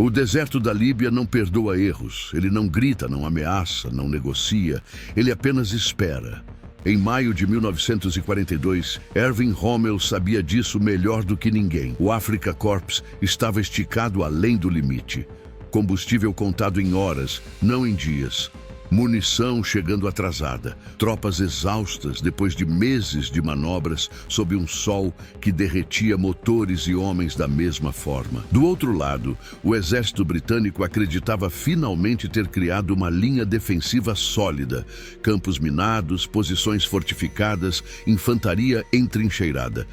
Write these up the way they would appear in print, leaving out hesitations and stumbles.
O deserto da Líbia não perdoa erros. Ele não grita, não ameaça, não negocia. Ele apenas espera. Em maio de 1942, Erwin Rommel sabia disso melhor do que ninguém. O Afrika Korps estava esticado além do limite. Combustível contado em horas, não em dias. Munição chegando atrasada. Tropas exaustas depois de meses de manobras sob um sol que derretia motores e homens da mesma forma. Do outro lado, o exército britânico acreditava finalmente ter criado uma linha defensiva sólida. Campos minados, posições fortificadas, infantaria entrincheirada.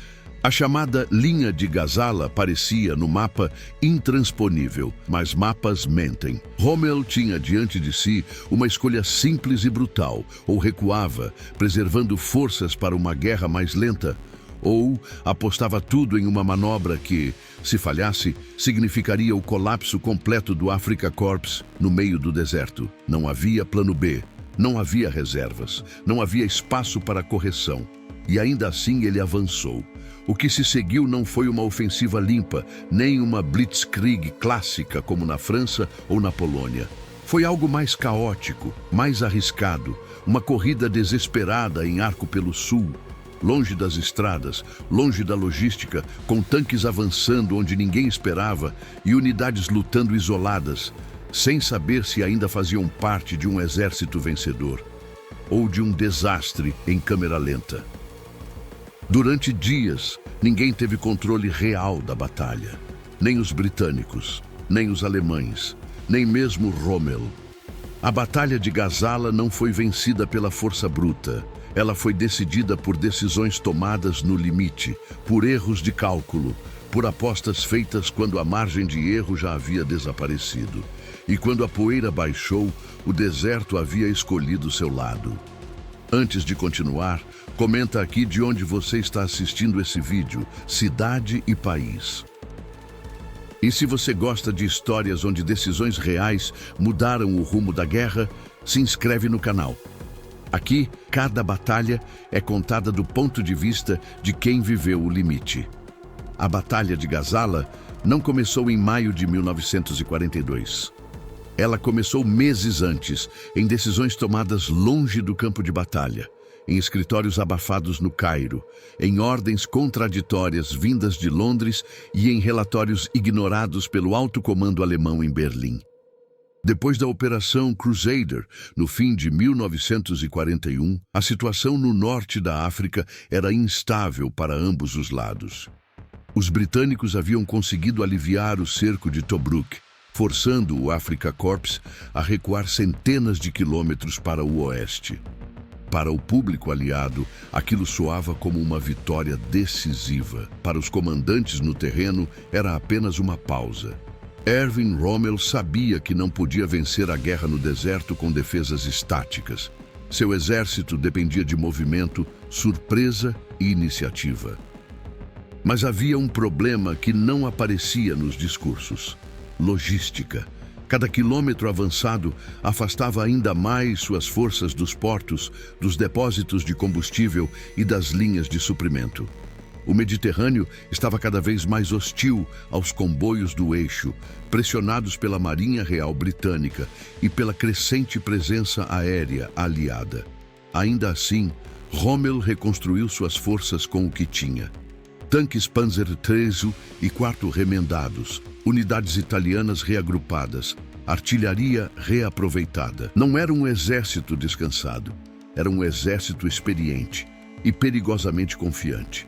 A chamada linha de Gazala parecia, no mapa, intransponível, mas mapas mentem. Rommel tinha diante de si uma escolha simples e brutal: ou recuava, preservando forças para uma guerra mais lenta, ou apostava tudo em uma manobra que, se falhasse, significaria o colapso completo do Afrika Korps no meio do deserto. Não havia plano B, não havia reservas, não havia espaço para correção. E ainda assim ele avançou. O que se seguiu não foi uma ofensiva limpa, nem uma blitzkrieg clássica como na França ou na Polônia. Foi algo mais caótico, mais arriscado, uma corrida desesperada em arco pelo sul, longe das estradas, longe da logística, com tanques avançando onde ninguém esperava e unidades lutando isoladas, sem saber se ainda faziam parte de um exército vencedor ou de um desastre em câmera lenta. Durante dias, ninguém teve controle real da batalha. Nem os britânicos, nem os alemães, nem mesmo Rommel. A Batalha de Gazala não foi vencida pela força bruta. Ela foi decidida por decisões tomadas no limite, por erros de cálculo, por apostas feitas quando a margem de erro já havia desaparecido. E quando a poeira baixou, o deserto havia escolhido seu lado. Antes de continuar, comenta aqui de onde você está assistindo esse vídeo, cidade e país. E se você gosta de histórias onde decisões reais mudaram o rumo da guerra, se inscreve no canal. Aqui, cada batalha é contada do ponto de vista de quem viveu o limite. A Batalha de Gazala não começou em maio de 1942. Ela começou meses antes, em decisões tomadas longe do campo de batalha, em escritórios abafados no Cairo, em ordens contraditórias vindas de Londres e em relatórios ignorados pelo alto comando alemão em Berlim. Depois da Operação Crusader, no fim de 1941, a situação no norte da África era instável para ambos os lados. Os britânicos haviam conseguido aliviar o cerco de Tobruk, forçando o Afrika Korps a recuar centenas de quilômetros para o oeste. Para o público aliado, aquilo soava como uma vitória decisiva. Para os comandantes no terreno, era apenas uma pausa. Erwin Rommel sabia que não podia vencer a guerra no deserto com defesas estáticas. Seu exército dependia de movimento, surpresa e iniciativa. Mas havia um problema que não aparecia nos discursos: logística. Cada quilômetro avançado afastava ainda mais suas forças dos portos, dos depósitos de combustível e das linhas de suprimento. O Mediterrâneo estava cada vez mais hostil aos comboios do eixo, pressionados pela Marinha Real Britânica e pela crescente presença aérea aliada. Ainda assim, Rommel reconstruiu suas forças com o que tinha: tanques Panzer III e IV remendados, unidades italianas reagrupadas, artilharia reaproveitada. Não era um exército descansado, era um exército experiente e perigosamente confiante.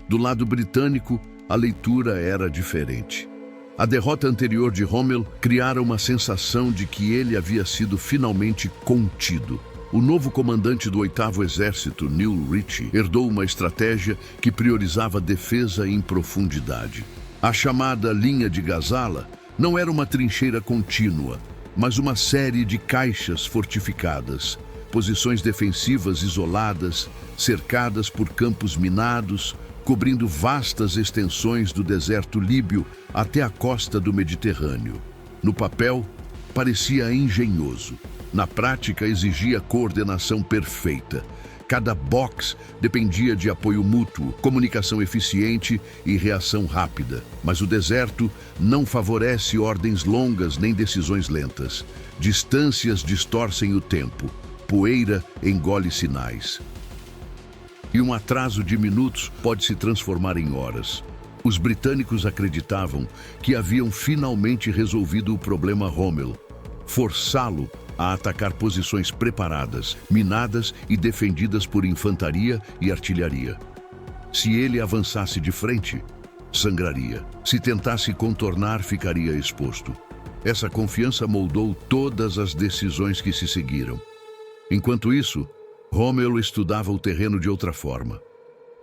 Do lado britânico, a leitura era diferente. A derrota anterior de Rommel criara uma sensação de que ele havia sido finalmente contido. O novo comandante do 8º Exército, Neil Ritchie, herdou uma estratégia que priorizava defesa em profundidade. A chamada linha de Gazala não era uma trincheira contínua, mas uma série de caixas fortificadas, posições defensivas isoladas, cercadas por campos minados, cobrindo vastas extensões do deserto líbio até a costa do Mediterrâneo. No papel, parecia engenhoso. Na prática, exigia coordenação perfeita. Cada box dependia de apoio mútuo, comunicação eficiente e reação rápida. Mas o deserto não favorece ordens longas nem decisões lentas. Distâncias distorcem o tempo. Poeira engole sinais. E um atraso de minutos pode se transformar em horas. Os britânicos acreditavam que haviam finalmente resolvido o problema Rommel, forçá-lo a atacar posições preparadas, minadas e defendidas por infantaria e artilharia. Se ele avançasse de frente, sangraria. Se tentasse contornar, ficaria exposto. Essa confiança moldou todas as decisões que se seguiram. Enquanto isso, Rommel estudava o terreno de outra forma.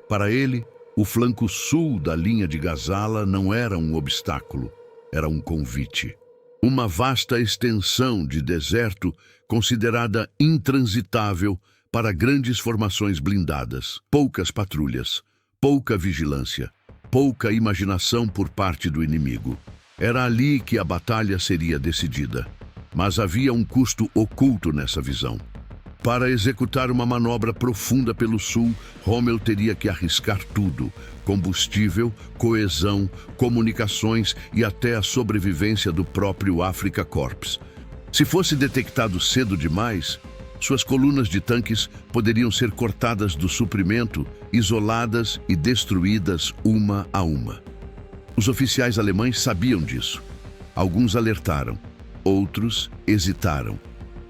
Para ele, o flanco sul da linha de Gazala não era um obstáculo, era um convite. Uma vasta extensão de deserto considerada intransitável para grandes formações blindadas, poucas patrulhas, pouca vigilância, pouca imaginação por parte do inimigo. Era ali que a batalha seria decidida. Mas havia um custo oculto nessa visão. Para executar uma manobra profunda pelo sul, Rommel teria que arriscar tudo: combustível, coesão, comunicações e até a sobrevivência do próprio Afrika Korps. Se fosse detectado cedo demais, suas colunas de tanques poderiam ser cortadas do suprimento, isoladas e destruídas uma a uma. Os oficiais alemães sabiam disso. Alguns alertaram, outros hesitaram.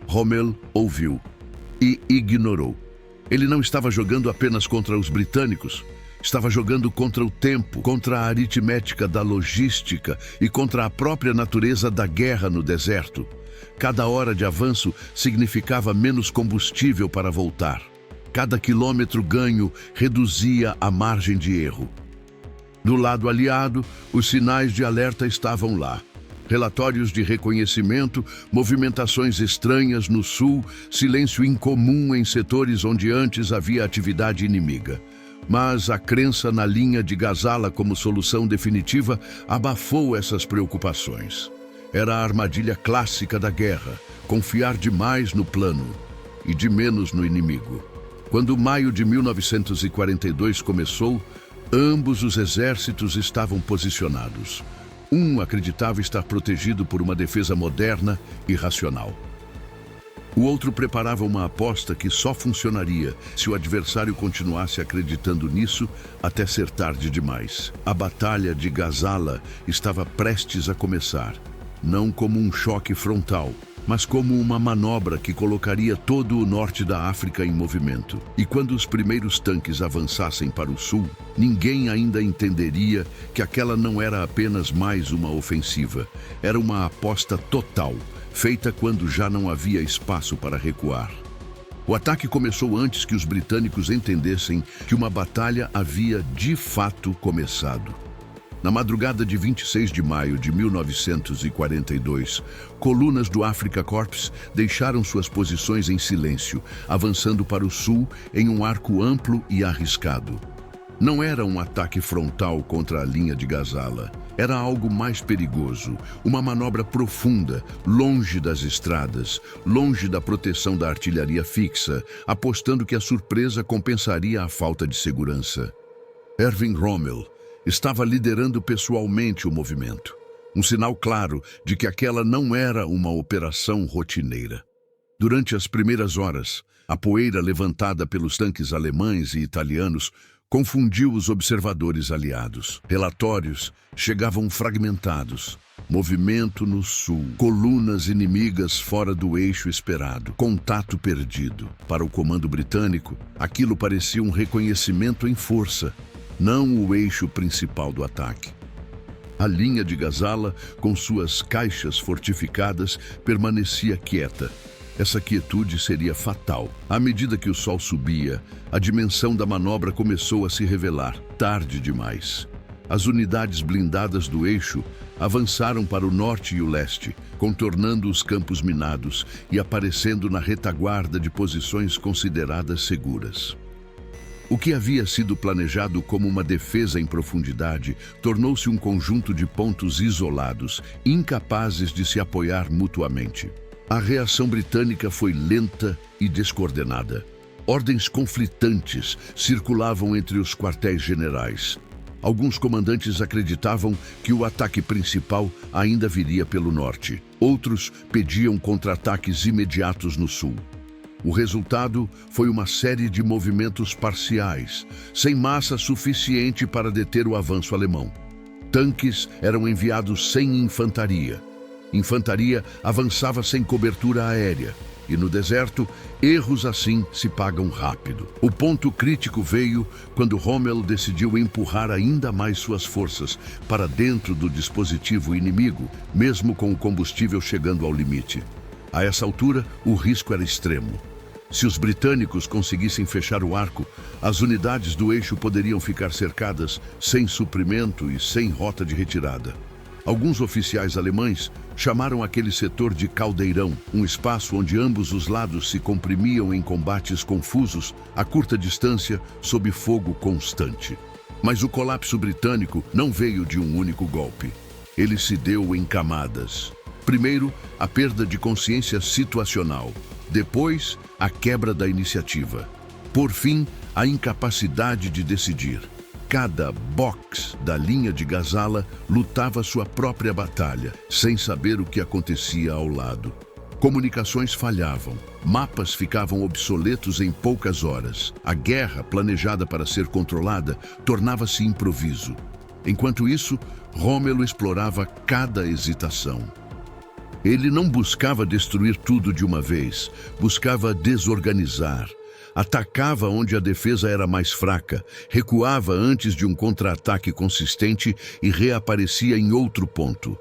Rommel ouviu e ignorou. Ele não estava jogando apenas contra os britânicos, estava jogando contra o tempo, contra a aritmética da logística e contra a própria natureza da guerra no deserto. Cada hora de avanço significava menos combustível para voltar. Cada quilômetro ganho reduzia a margem de erro. Do lado aliado, os sinais de alerta estavam lá. Relatórios de reconhecimento, movimentações estranhas no sul, silêncio incomum em setores onde antes havia atividade inimiga. Mas a crença na linha de Gazala como solução definitiva abafou essas preocupações. Era a armadilha clássica da guerra, confiar demais no plano e de menos no inimigo. Quando maio de 1942 começou, ambos os exércitos estavam posicionados. Um acreditava estar protegido por uma defesa moderna e racional. O outro preparava uma aposta que só funcionaria se o adversário continuasse acreditando nisso até ser tarde demais. A batalha de Gazala estava prestes a começar, não como um choque frontal, mas como uma manobra que colocaria todo o norte da África em movimento. E quando os primeiros tanques avançassem para o sul, ninguém ainda entenderia que aquela não era apenas mais uma ofensiva. Era uma aposta total, feita quando já não havia espaço para recuar. O ataque começou antes que os britânicos entendessem que uma batalha havia de fato começado. Na madrugada de 26 de maio de 1942, colunas do Afrika Korps deixaram suas posições em silêncio, avançando para o sul em um arco amplo e arriscado. Não era um ataque frontal contra a linha de Gazala. Era algo mais perigoso, uma manobra profunda, longe das estradas, longe da proteção da artilharia fixa, apostando que a surpresa compensaria a falta de segurança. Erwin Rommel estava liderando pessoalmente o movimento. Um sinal claro de que aquela não era uma operação rotineira. Durante as primeiras horas, a poeira levantada pelos tanques alemães e italianos confundiu os observadores aliados. Relatórios chegavam fragmentados. Movimento no sul, colunas inimigas fora do eixo esperado, contato perdido. Para o comando britânico, aquilo parecia um reconhecimento em força, não o eixo principal do ataque. A linha de Gazala, com suas caixas fortificadas, permanecia quieta. Essa quietude seria fatal. À medida que o sol subia, a dimensão da manobra começou a se revelar, tarde demais. As unidades blindadas do eixo avançaram para o norte e o leste, contornando os campos minados e aparecendo na retaguarda de posições consideradas seguras. O que havia sido planejado como uma defesa em profundidade tornou-se um conjunto de pontos isolados, incapazes de se apoiar mutuamente. A reação britânica foi lenta e descoordenada. Ordens conflitantes circulavam entre os quartéis generais. Alguns comandantes acreditavam que o ataque principal ainda viria pelo norte. Outros pediam contra-ataques imediatos no sul. O resultado foi uma série de movimentos parciais, sem massa suficiente para deter o avanço alemão. Tanques eram enviados sem infantaria. Infantaria avançava sem cobertura aérea. E no deserto, erros assim se pagam rápido. O ponto crítico veio quando Rommel decidiu empurrar ainda mais suas forças para dentro do dispositivo inimigo, mesmo com o combustível chegando ao limite. A essa altura, o risco era extremo. Se os britânicos conseguissem fechar o arco, as unidades do eixo poderiam ficar cercadas, sem suprimento e sem rota de retirada. Alguns oficiais alemães chamaram aquele setor de caldeirão, um espaço onde ambos os lados se comprimiam em combates confusos a curta distância sob fogo constante. Mas o colapso britânico não veio de um único golpe. Ele se deu em camadas. Primeiro, a perda de consciência situacional. Depois, a quebra da iniciativa. Por fim, a incapacidade de decidir. Cada box da linha de Gazala lutava sua própria batalha, sem saber o que acontecia ao lado. Comunicações falhavam, mapas ficavam obsoletos em poucas horas. A guerra, planejada para ser controlada, tornava-se improviso. Enquanto isso, Rommel explorava cada hesitação. Ele não buscava destruir tudo de uma vez, buscava desorganizar. Atacava onde a defesa era mais fraca, recuava antes de um contra-ataque consistente e reaparecia em outro ponto.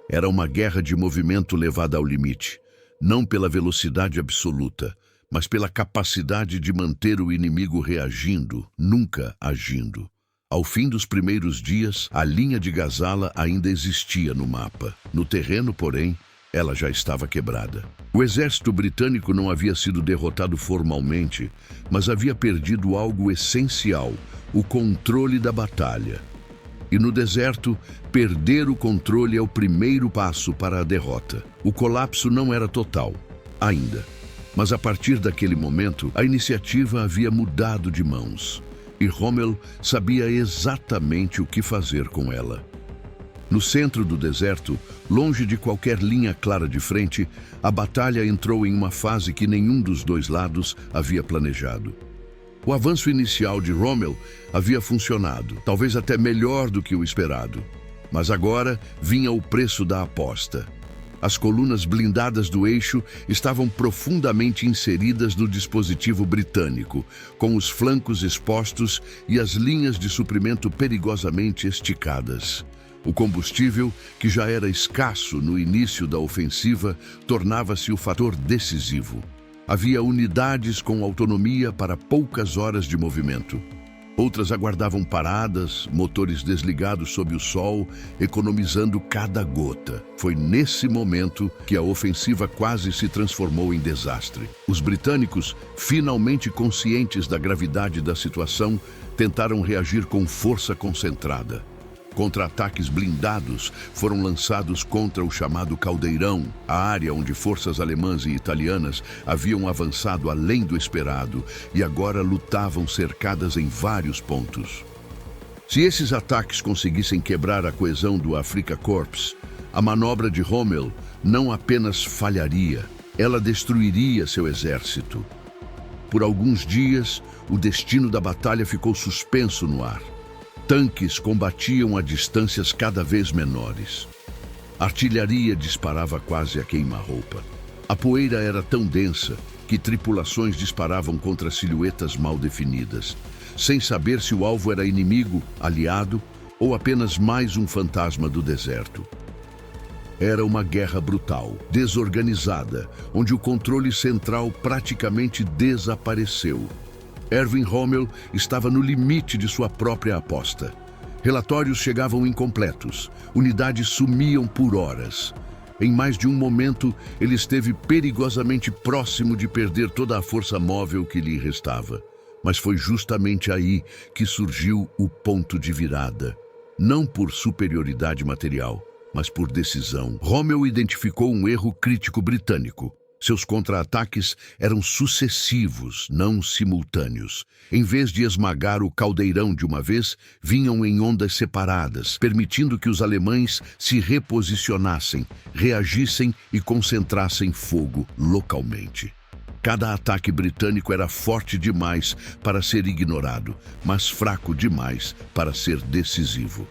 Era uma guerra de movimento levada ao limite, não pela velocidade absoluta, mas pela capacidade de manter o inimigo reagindo, nunca agindo. Ao fim dos primeiros dias, a linha de Gazala ainda existia no mapa. No terreno, porém, ela já estava quebrada. O exército britânico não havia sido derrotado formalmente, mas havia perdido algo essencial, o controle da batalha. E no deserto, perder o controle é o primeiro passo para a derrota. O colapso não era total, ainda. Mas a partir daquele momento, a iniciativa havia mudado de mãos. E Rommel sabia exatamente o que fazer com ela. No centro do deserto, longe de qualquer linha clara de frente, a batalha entrou em uma fase que nenhum dos dois lados havia planejado. O avanço inicial de Rommel havia funcionado, talvez até melhor do que o esperado. Mas agora vinha o preço da aposta. As colunas blindadas do eixo estavam profundamente inseridas no dispositivo britânico, com os flancos expostos e as linhas de suprimento perigosamente esticadas. O combustível, que já era escasso no início da ofensiva, tornava-se o fator decisivo. Havia unidades com autonomia para poucas horas de movimento. Outras aguardavam paradas, motores desligados sob o sol, economizando cada gota. Foi nesse momento que a ofensiva quase se transformou em desastre. Os britânicos, finalmente conscientes da gravidade da situação, tentaram reagir com força concentrada. Contra-ataques blindados foram lançados contra o chamado Caldeirão, a área onde forças alemãs e italianas haviam avançado além do esperado e agora lutavam cercadas em vários pontos. Se esses ataques conseguissem quebrar a coesão do Afrika Korps, a manobra de Rommel não apenas falharia, ela destruiria seu exército. Por alguns dias, o destino da batalha ficou suspenso no ar. Tanques combatiam a distâncias cada vez menores. A artilharia disparava quase a queima-roupa. A poeira era tão densa que tripulações disparavam contra silhuetas mal definidas, sem saber se o alvo era inimigo, aliado ou apenas mais um fantasma do deserto. Era uma guerra brutal, desorganizada, onde o controle central praticamente desapareceu. Erwin Rommel estava no limite de sua própria aposta. Relatórios chegavam incompletos, unidades sumiam por horas. Em mais de um momento, ele esteve perigosamente próximo de perder toda a força móvel que lhe restava. Mas foi justamente aí que surgiu o ponto de virada. Não por superioridade material, mas por decisão. Rommel identificou um erro crítico britânico. Seus contra-ataques eram sucessivos, não simultâneos. Em vez de esmagar o caldeirão de uma vez, vinham em ondas separadas, permitindo que os alemães se reposicionassem, reagissem e concentrassem fogo localmente. Cada ataque britânico era forte demais para ser ignorado, mas fraco demais para ser decisivo.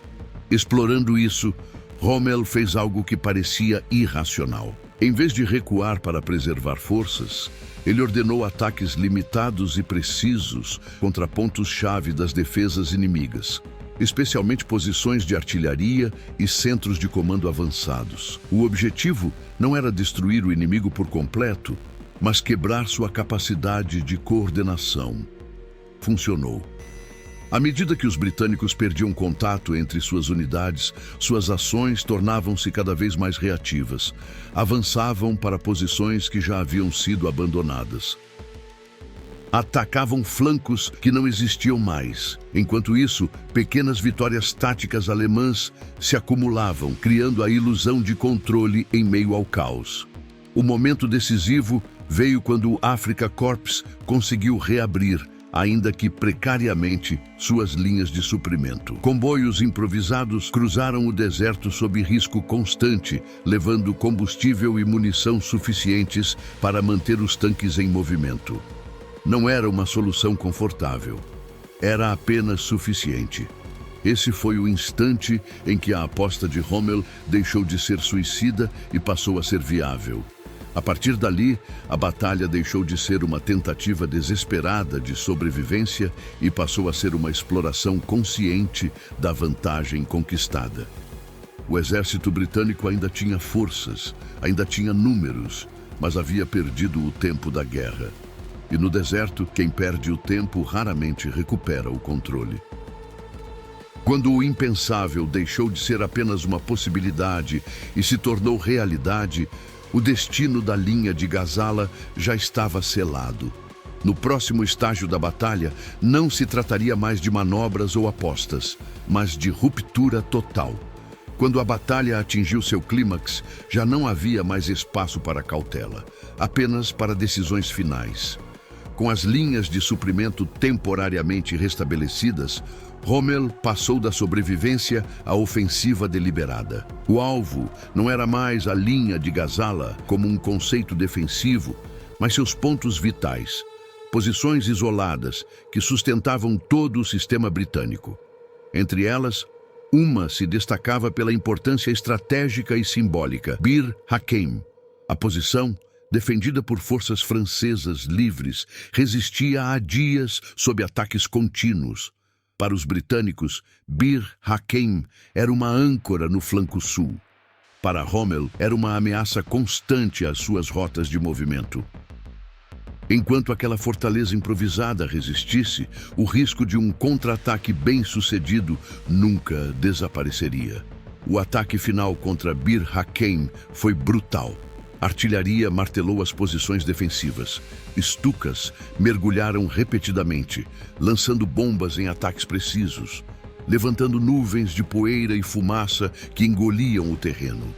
Explorando isso, Rommel fez algo que parecia irracional. Em vez de recuar para preservar forças, ele ordenou ataques limitados e precisos contra pontos-chave das defesas inimigas, especialmente posições de artilharia e centros de comando avançados. O objetivo não era destruir o inimigo por completo, mas quebrar sua capacidade de coordenação. Funcionou. À medida que os britânicos perdiam contato entre suas unidades, suas ações tornavam-se cada vez mais reativas. Avançavam para posições que já haviam sido abandonadas. Atacavam flancos que não existiam mais. Enquanto isso, pequenas vitórias táticas alemãs se acumulavam, criando a ilusão de controle em meio ao caos. O momento decisivo veio quando o Afrika Korps conseguiu reabrir, ainda que precariamente, suas linhas de suprimento. Comboios improvisados cruzaram o deserto sob risco constante, levando combustível e munição suficientes para manter os tanques em movimento. Não era uma solução confortável. Era apenas suficiente. Esse foi o instante em que a aposta de Rommel deixou de ser suicida e passou a ser viável. A partir dali, a batalha deixou de ser uma tentativa desesperada de sobrevivência e passou a ser uma exploração consciente da vantagem conquistada. O exército britânico ainda tinha forças, ainda tinha números, mas havia perdido o tempo da guerra. E no deserto, quem perde o tempo raramente recupera o controle. Quando o impensável deixou de ser apenas uma possibilidade e se tornou realidade, o destino da linha de Gazala já estava selado. No próximo estágio da batalha, não se trataria mais de manobras ou apostas, mas de ruptura total. Quando a batalha atingiu seu clímax, já não havia mais espaço para cautela, apenas para decisões finais. Com as linhas de suprimento temporariamente restabelecidas, Rommel passou da sobrevivência à ofensiva deliberada. O alvo não era mais a linha de Gazala como um conceito defensivo, mas seus pontos vitais, posições isoladas que sustentavam todo o sistema britânico. Entre elas, uma se destacava pela importância estratégica e simbólica, Bir Hakeim. A posição, defendida por forças francesas livres, resistia há dias sob ataques contínuos. Para os britânicos, Bir Hakeim era uma âncora no flanco sul. Para Rommel, era uma ameaça constante às suas rotas de movimento. Enquanto aquela fortaleza improvisada resistisse, o risco de um contra-ataque bem-sucedido nunca desapareceria. O ataque final contra Bir Hakeim foi brutal. A artilharia martelou as posições defensivas. Stukas mergulharam repetidamente, lançando bombas em ataques precisos, levantando nuvens de poeira e fumaça que engoliam o terreno.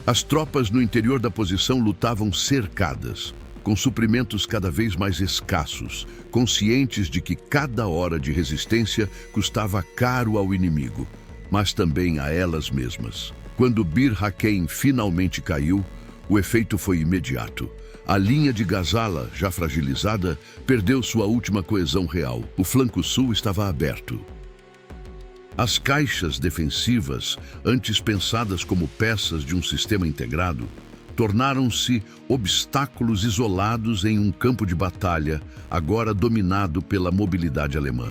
As tropas no interior da posição lutavam cercadas, com suprimentos cada vez mais escassos, conscientes de que cada hora de resistência custava caro ao inimigo, mas também a elas mesmas. Quando Bir Hakeim finalmente caiu, o efeito foi imediato. A linha de Gazala, já fragilizada, perdeu sua última coesão real. O flanco sul estava aberto. As caixas defensivas, antes pensadas como peças de um sistema integrado, tornaram-se obstáculos isolados em um campo de batalha, agora dominado pela mobilidade alemã.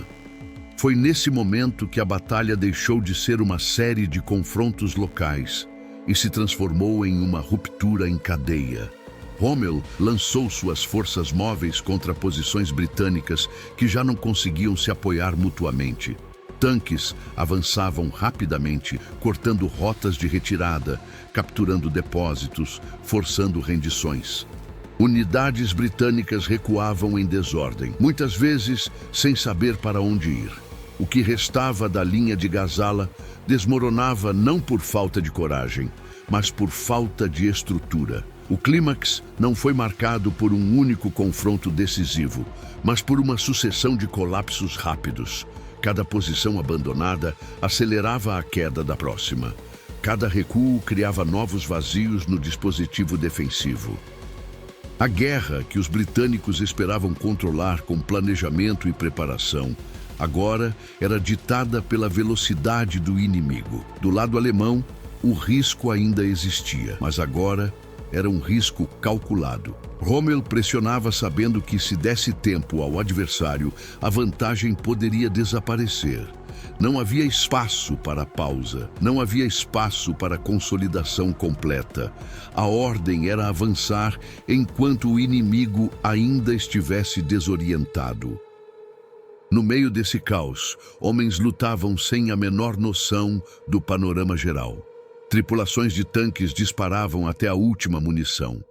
Foi nesse momento que a batalha deixou de ser uma série de confrontos locais e se transformou em uma ruptura em cadeia. Rommel lançou suas forças móveis contra posições britânicas que já não conseguiam se apoiar mutuamente. Tanques avançavam rapidamente, cortando rotas de retirada, capturando depósitos, forçando rendições. Unidades britânicas recuavam em desordem, muitas vezes sem saber para onde ir. O que restava da linha de Gazala desmoronava não por falta de coragem, mas por falta de estrutura. O clímax não foi marcado por um único confronto decisivo, mas por uma sucessão de colapsos rápidos. Cada posição abandonada acelerava a queda da próxima. Cada recuo criava novos vazios no dispositivo defensivo. A guerra que os britânicos esperavam controlar com planejamento e preparação, agora era ditada pela velocidade do inimigo. Do lado alemão, o risco ainda existia, mas agora era um risco calculado. Rommel pressionava sabendo que se desse tempo ao adversário, a vantagem poderia desaparecer. Não havia espaço para pausa, não havia espaço para consolidação completa. A ordem era avançar enquanto o inimigo ainda estivesse desorientado. No meio desse caos, homens lutavam sem a menor noção do panorama geral. Tripulações de tanques disparavam até a última munição.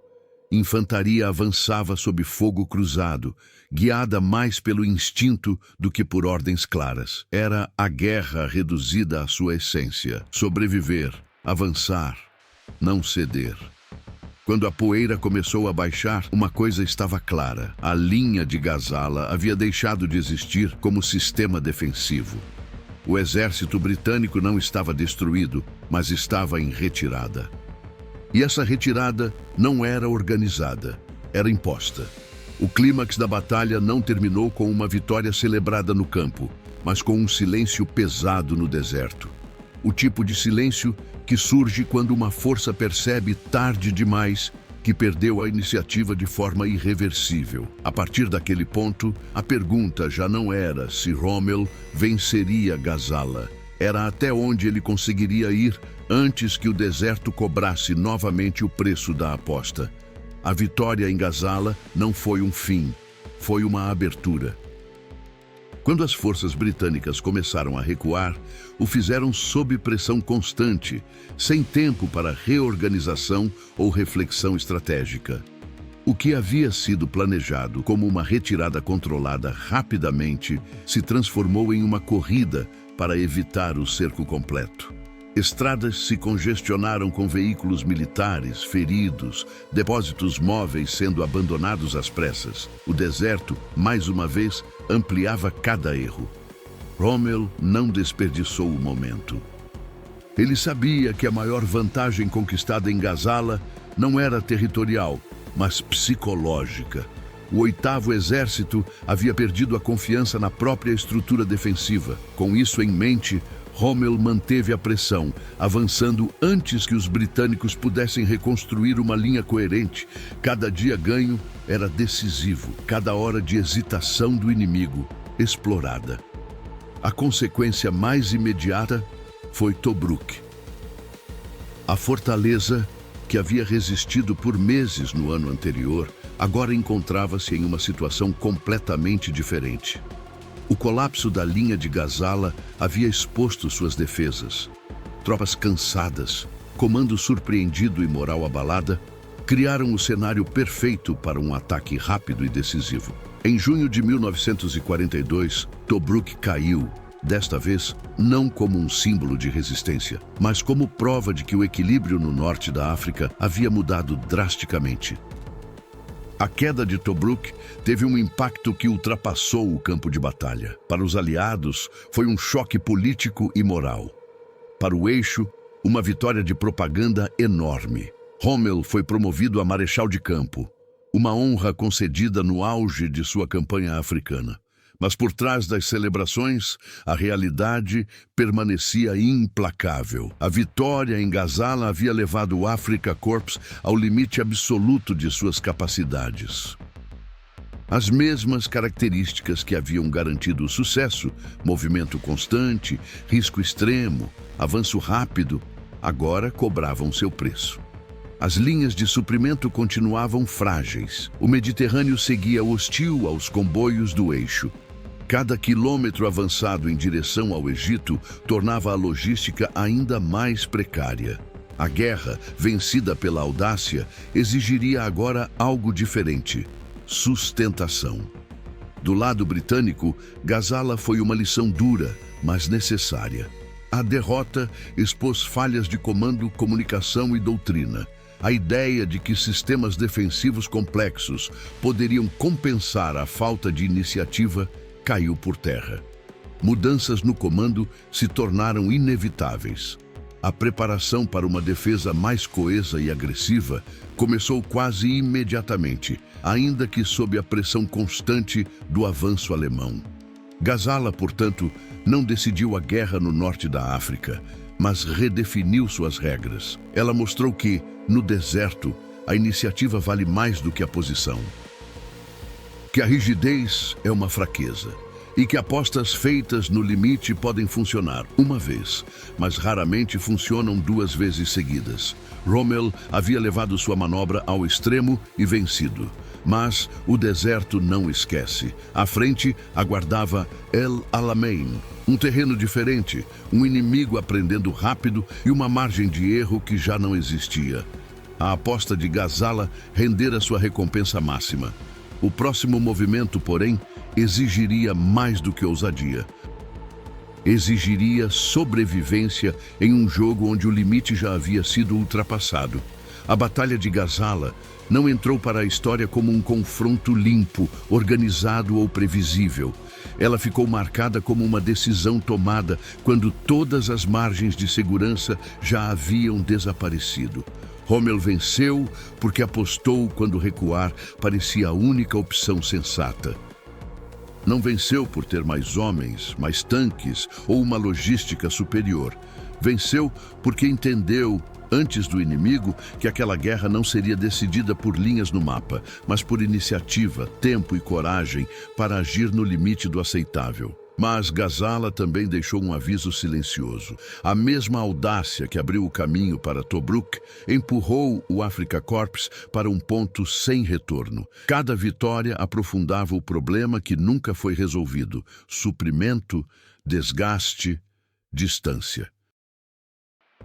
Infantaria avançava sob fogo cruzado, guiada mais pelo instinto do que por ordens claras. Era a guerra reduzida à sua essência: sobreviver, avançar, não ceder. Quando a poeira começou a baixar, uma coisa estava clara: a linha de Gazala havia deixado de existir como sistema defensivo. O exército britânico não estava destruído, mas estava em retirada. E essa retirada não era organizada, era imposta. O clímax da batalha não terminou com uma vitória celebrada no campo, mas com um silêncio pesado no deserto. O tipo de silêncio que surge quando uma força percebe tarde demais que perdeu a iniciativa de forma irreversível. A partir daquele ponto, a pergunta já não era se Rommel venceria Gazala. Era até onde ele conseguiria ir antes que o deserto cobrasse novamente o preço da aposta. A vitória em Gazala não foi um fim, foi uma abertura. Quando as forças britânicas começaram a recuar, o fizeram sob pressão constante, sem tempo para reorganização ou reflexão estratégica. O que havia sido planejado como uma retirada controlada rapidamente se transformou em uma corrida para evitar o cerco completo. Estradas se congestionaram com veículos militares, feridos, depósitos móveis sendo abandonados às pressas. O deserto, mais uma vez, ampliava cada erro. Rommel não desperdiçou o momento. Ele sabia que a maior vantagem conquistada em Gazala não era territorial, mas psicológica. O 8º Exército havia perdido a confiança na própria estrutura defensiva. Com isso em mente, Rommel manteve a pressão, avançando antes que os britânicos pudessem reconstruir uma linha coerente. Cada dia ganho era decisivo, cada hora de hesitação do inimigo, explorada. A consequência mais imediata foi Tobruk. A fortaleza, que havia resistido por meses no ano anterior, agora encontrava-se em uma situação completamente diferente. O colapso da linha de Gazala havia exposto suas defesas. Tropas cansadas, comando surpreendido e moral abalada, criaram o cenário perfeito para um ataque rápido e decisivo. Em junho de 1942, Tobruk caiu, desta vez não como um símbolo de resistência, mas como prova de que o equilíbrio no norte da África havia mudado drasticamente. A queda de Tobruk teve um impacto que ultrapassou o campo de batalha. Para os aliados, foi um choque político e moral. Para o eixo, uma vitória de propaganda enorme. Rommel foi promovido a marechal de campo, uma honra concedida no auge de sua campanha africana. Mas por trás das celebrações, a realidade permanecia implacável. A vitória em Gazala havia levado o Afrika Korps ao limite absoluto de suas capacidades. As mesmas características que haviam garantido o sucesso, movimento constante, risco extremo, avanço rápido, agora cobravam seu preço. As linhas de suprimento continuavam frágeis. O Mediterrâneo seguia hostil aos comboios do eixo. Cada quilômetro avançado em direção ao Egito tornava a logística ainda mais precária. A guerra, vencida pela audácia, exigiria agora algo diferente: sustentação. Do lado britânico, Gazala foi uma lição dura, mas necessária. A derrota expôs falhas de comando, comunicação e doutrina. A ideia de que sistemas defensivos complexos poderiam compensar a falta de iniciativa caiu por terra. Mudanças no comando se tornaram inevitáveis. A preparação para uma defesa mais coesa e agressiva começou quase imediatamente, ainda que sob a pressão constante do avanço alemão. Ghazala, portanto, não decidiu a guerra no norte da África, mas redefiniu suas regras. Ela mostrou que, no deserto, a iniciativa vale mais do que a posição. Que a rigidez é uma fraqueza e que apostas feitas no limite podem funcionar uma vez, mas raramente funcionam duas vezes seguidas. Rommel havia levado sua manobra ao extremo e vencido. Mas o deserto não esquece. À frente aguardava El Alamein, um terreno diferente, um inimigo aprendendo rápido e uma margem de erro que já não existia. A aposta de Ghazala rendera sua recompensa máxima. O próximo movimento, porém, exigiria mais do que ousadia. Exigiria sobrevivência em um jogo onde o limite já havia sido ultrapassado. A Batalha de Ghazala não entrou para a história como um confronto limpo, organizado ou previsível. Ela ficou marcada como uma decisão tomada quando todas as margens de segurança já haviam desaparecido. Rommel venceu porque apostou quando recuar parecia a única opção sensata. Não venceu por ter mais homens, mais tanques ou uma logística superior. Venceu porque entendeu, antes do inimigo, que aquela guerra não seria decidida por linhas no mapa, mas por iniciativa, tempo e coragem para agir no limite do aceitável. Mas Ghazala também deixou um aviso silencioso. A mesma audácia que abriu o caminho para Tobruk empurrou o Afrika Korps para um ponto sem retorno. Cada vitória aprofundava o problema que nunca foi resolvido: suprimento, desgaste, distância.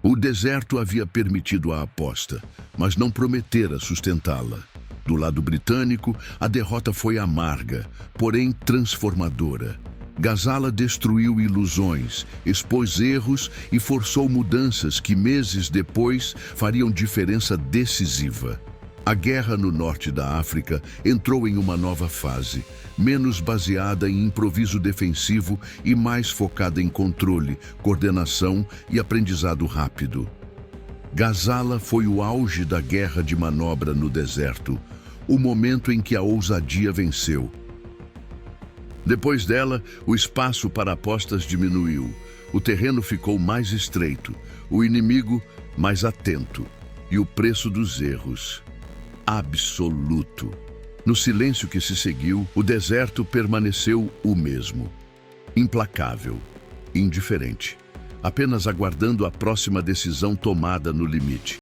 O deserto havia permitido a aposta, mas não prometera sustentá-la. Do lado britânico, a derrota foi amarga, porém transformadora. Ghazala destruiu ilusões, expôs erros e forçou mudanças que meses depois fariam diferença decisiva. A guerra no norte da África entrou em uma nova fase, menos baseada em improviso defensivo e mais focada em controle, coordenação e aprendizado rápido. Ghazala foi o auge da guerra de manobra no deserto, o momento em que a ousadia venceu. Depois dela, o espaço para apostas diminuiu. O terreno ficou mais estreito, o inimigo mais atento e o preço dos erros absoluto. No silêncio que se seguiu, o deserto permaneceu o mesmo, implacável, indiferente, apenas aguardando a próxima decisão tomada no limite.